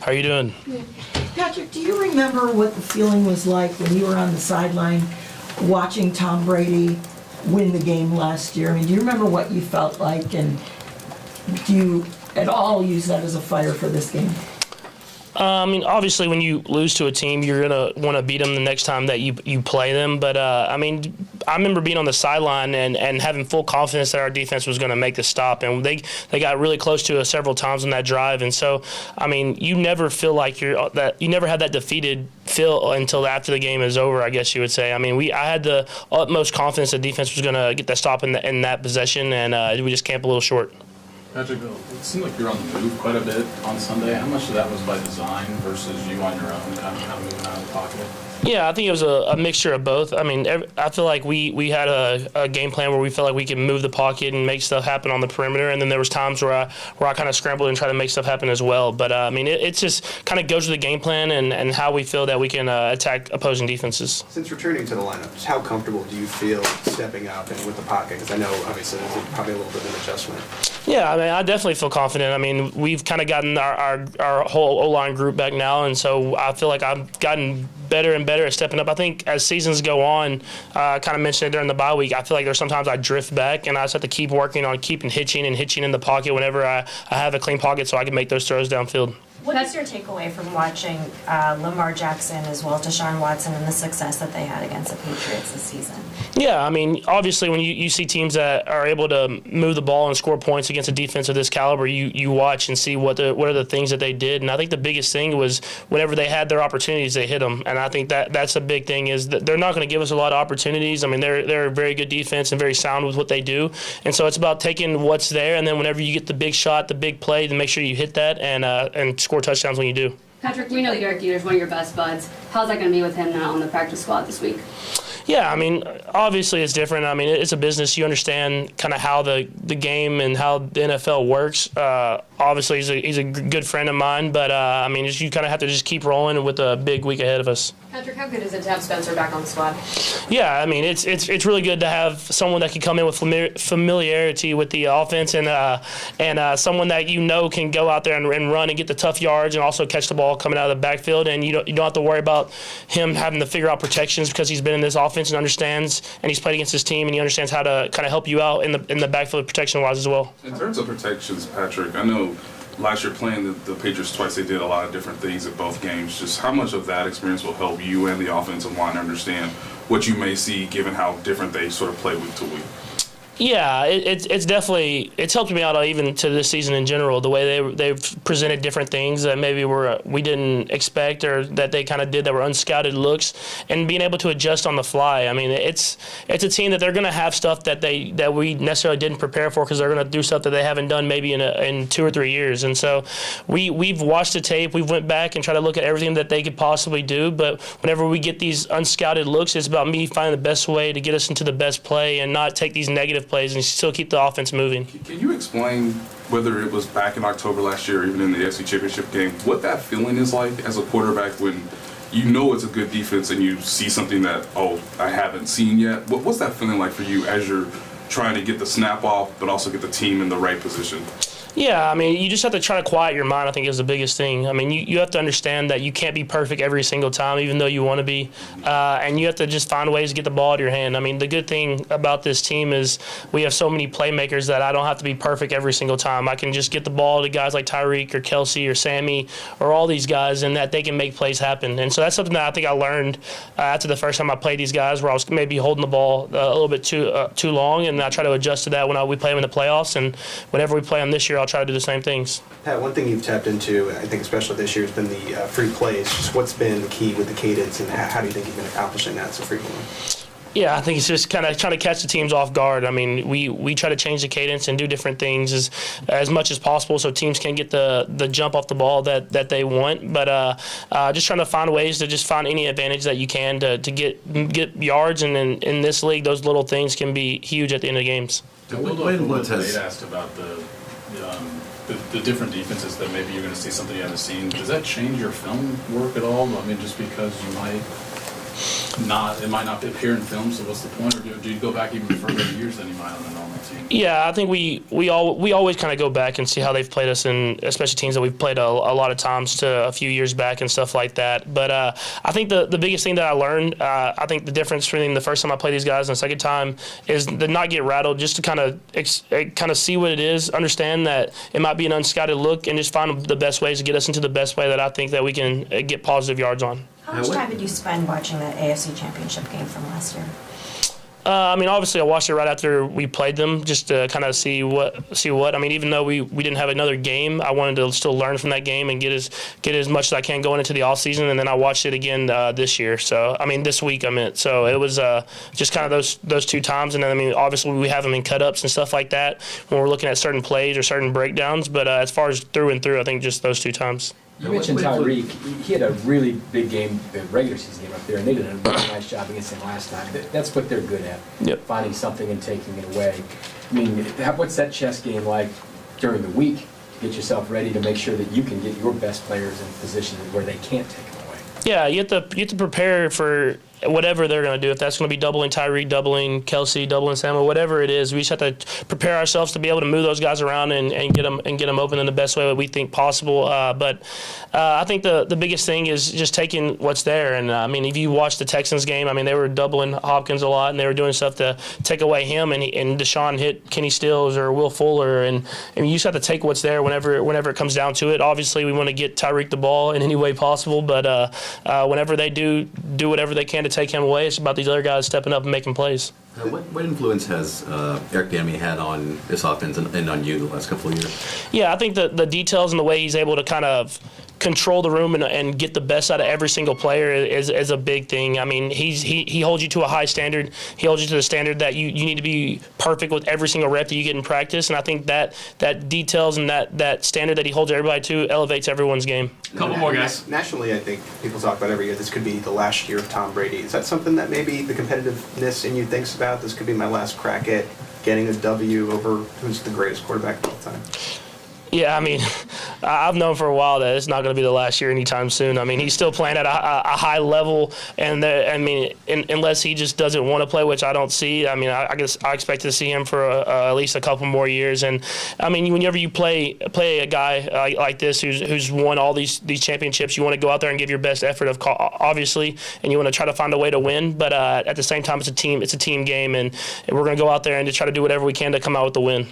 How are you doing? Patrick, do you remember what the feeling was like when you were on the sideline watching Tom Brady win the game last year? I mean, do you remember what you felt like, and do you at all use that as a fire for this game? I mean, obviously, when you lose to a team, you're going to want to beat them the next time that you play them. But, I mean, I remember being on the sideline and having full confidence that our defense was going to make the stop. And they got really close to us several times on that drive. And so, I mean, you never feel like you never had that defeated feel until after the game is over, I guess you would say. I mean, I had the utmost confidence the defense was going to get that stop in that possession, and we just came up a little short. Patrick, it seemed like you were on the move quite a bit on Sunday. How much of that was by design versus you on your own, kind of moving out of the pocket? Yeah, I think it was a mixture of both. I mean, I feel like we had a game plan where we felt like we could move the pocket and make stuff happen on the perimeter, and then there was times where I kind of scrambled and tried to make stuff happen as well. But, I mean, it just kind of goes with the game plan and how we feel that we can attack opposing defenses. Since returning to the lineup, just how comfortable do you feel stepping up and with the pocket? Because I know, obviously, there's probably a little bit of an adjustment. Yeah, I mean, I definitely feel confident. I mean, we've kind of gotten our whole O-line group back now, and so I feel like I've gotten better and better at stepping up. I think as seasons go on, I kind of mentioned it during the bye week, I feel like there's sometimes I drift back, and I just have to keep working on keeping hitching in the pocket whenever I have a clean pocket so I can make those throws downfield. What is your takeaway from watching Lamar Jackson as well as Deshaun Watson and the success that they had against the Patriots this season? Yeah, I mean, obviously when you see teams that are able to move the ball and score points against a defense of this caliber, you watch and see what are the things that they did. And I think the biggest thing was whenever they had their opportunities, they hit them. And I think that's a big thing is that they're not going to give us a lot of opportunities. I mean, they're a very good defense and very sound with what they do. And so it's about taking what's there, and then whenever you get the big shot, the big play, to make sure you hit that and score touchdowns when you do. Patrick, we know Derek Jeter's one of your best buds. How's that going to be with him now on the practice squad this week? Yeah, I mean, obviously it's different. I mean, it's a business. You understand kind of how the game and how the NFL works. Obviously, he's a good friend of mine, but, I mean, you kind of have to just keep rolling with a big week ahead of us. Patrick, how good is it to have Spencer back on the squad? Yeah, I mean, it's really good to have someone that can come in with familiarity with the offense and someone that can go out there and run and get the tough yards and also catch the ball coming out of the backfield. And you don't have to worry about him having to figure out protections because he's been in this offense and understands, and he's played against his team, and he understands how to kind of help you out in the backfield protection-wise as well. In terms of protections, Patrick, I know last year playing the Patriots twice, they did a lot of different things at both games. Just how much of that experience will help you and the offensive line understand what you may see given how different they sort of play week to week? Yeah, it's definitely helped me out even to this season in general. The way they've presented different things that maybe we didn't expect or that they kind of did that were unscouted looks, and being able to adjust on the fly. I mean, it's a team that they're going to have stuff that we necessarily didn't prepare for because they're going to do stuff that they haven't done maybe in 2 or 3 years. And so we've watched the tape, we've went back and tried to look at everything that they could possibly do. But whenever we get these unscouted looks, it's about me finding the best way to get us into the best play and not take these negative plays and still keep the offense moving. Can you explain, whether it was back in October last year or even in the AFC Championship game, what that feeling is like as a quarterback when you know it's a good defense and you see something that, I haven't seen yet? What's that feeling like for you as you're trying to get the snap off but also get the team in the right position? Yeah, I mean, you just have to try to quiet your mind, I think, is the biggest thing. I mean, you have to understand that you can't be perfect every single time, even though you want to be. And you have to just find ways to get the ball out of your hand. I mean, the good thing about this team is we have so many playmakers that I don't have to be perfect every single time. I can just get the ball to guys like Tyreek or Kelsey or Sammy or all these guys, and that they can make plays happen. And so that's something that I think I learned after the first time I played these guys, where I was maybe holding the ball a little bit too long, and I try to adjust to that when we play them in the playoffs. And whenever we play them this year, I'll try to do the same things. Pat, one thing you've tapped into, I think especially this year, has been the free plays. Just what's been the key with the cadence, and how do you think you've been accomplishing that so frequently? Yeah, I think it's just kind of trying to catch the teams off guard. I mean, we try to change the cadence and do different things as much as possible so teams can get the jump off the ball that they want. But just trying to find ways to just find any advantage that you can to get yards. And in this league, those little things can be huge at the end of games. To build off of what Nate asked about the different defenses that maybe you're going to see something you haven't seen, does that change your film work at all? I mean, just because you might it might not appear in film, so what's the point? Or do you go back even further years than you might on a normal team? Yeah, I think we always kind of go back and see how they've played us, and especially teams that we've played a lot of times to a few years back and stuff like that. But I think the biggest thing that I learned, I think the difference between the first time I played these guys and the second time is to not get rattled, just to kind of see what it is, understand that it might be an unscouted look, and just find the best ways to get us into the best way that I think that we can get positive yards on. How much time did you spend watching the AFC Championship game from last year? I mean, obviously, I watched it right after we played them, just to kind of see what. I mean, even though we didn't have another game, I wanted to still learn from that game and get as much as I can going into the off season. And then I watched it again this year. So I mean, this week I meant. So it was just kind of those two times. And then I mean, obviously we have them in cut-ups and stuff like that when we're looking at certain plays or certain breakdowns. But as far as through and through, I think just those two times. You mentioned Tyreek. He had a really big game, the regular season game up there, and they did a really nice job against him last time. That's what they're good at, finding something and taking it away. I mean, what's that chess game like during the week? Get yourself ready to make sure that you can get your best players in position where they can't take them away. Yeah, you have to prepare for whatever they're going to do. If that's going to be doubling Tyreek, doubling Kelsey, doubling Samuel, whatever it is, we just have to prepare ourselves to be able to move those guys around and get them open in the best way that we think possible. But I think the biggest thing is just taking what's there. And I mean, if you watch the Texans game, I mean, they were doubling Hopkins a lot, and they were doing stuff to take away him. And Deshaun hit Kenny Stills or Will Fuller, and you just have to take what's there whenever it comes down to it. Obviously, we want to get Tyreek the ball in any way possible, but whenever they do whatever they can to take him away, it's about these other guys stepping up and making plays. What influence has Eric Bieniemy had on this offense and on you the last couple of years? Yeah, I think the details and the way he's able to kind of control the room and get the best out of every single player is a big thing. I mean, he holds you to a high standard. He holds you to the standard that you need to be perfect with every single rep that you get in practice. And I think that details and that standard that he holds everybody to elevates everyone's game. Couple more guys. Nationally, I think people talk about every year this could be the last year of Tom Brady. Is that something that maybe the competitiveness in you thinks about? This could be my last crack at getting a W over who's the greatest quarterback of all time. Yeah, I mean, I've known for a while that it's not going to be the last year anytime soon. I mean, he's still playing at a high level, and unless he just doesn't want to play, which I don't see. I mean, I guess I expect to see him for at least a couple more years. And I mean, whenever you play a guy like this who's won all these championships, you want to go out there and give your best effort, obviously, and you want to try to find a way to win. But at the same time, it's a team game, and we're going to go out there and to try to do whatever we can to come out with the win.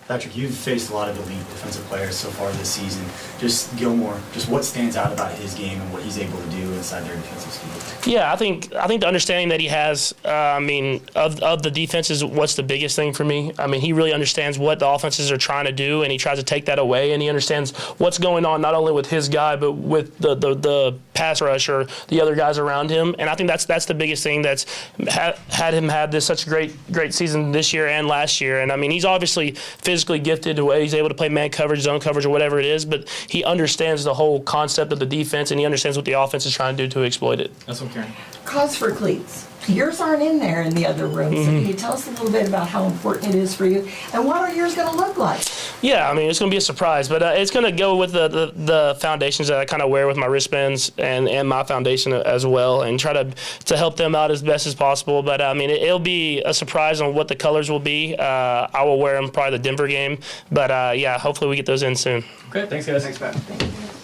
Patrick, you've faced a lot of elite defensive players so far this season. Just Gilmore, just what stands out about his game and what he's able to do inside their defensive scheme? Yeah, I think the understanding that he has, of the defense is what's the biggest thing for me. I mean, he really understands what the offenses are trying to do, and he tries to take that away, and he understands what's going on not only with his guy, but with the pass rush or the other guys around him. And I think that's the biggest thing that's had him have this such a great season this year and last year. And I mean, he's obviously physically gifted the way he's able to play man coverage, zone coverage, or whatever it is, but he understands the whole concept of the defense, and he understands what the offense is trying to do to exploit it. That's okay. Cause for cleats. Yours aren't in there in the other rooms. So can you tell us a little bit about how important it is for you, and what are yours going to look like? Yeah, I mean, it's going to be a surprise, but it's going to go with the foundations that I kind of wear with my wristbands and my foundation as well, and try to help them out as best as possible. But I mean, it'll be a surprise on what the colors will be. I will wear them probably the Denver game, but yeah, hopefully we get those in soon. Okay, thanks guys. Thanks, Pat. Thank you.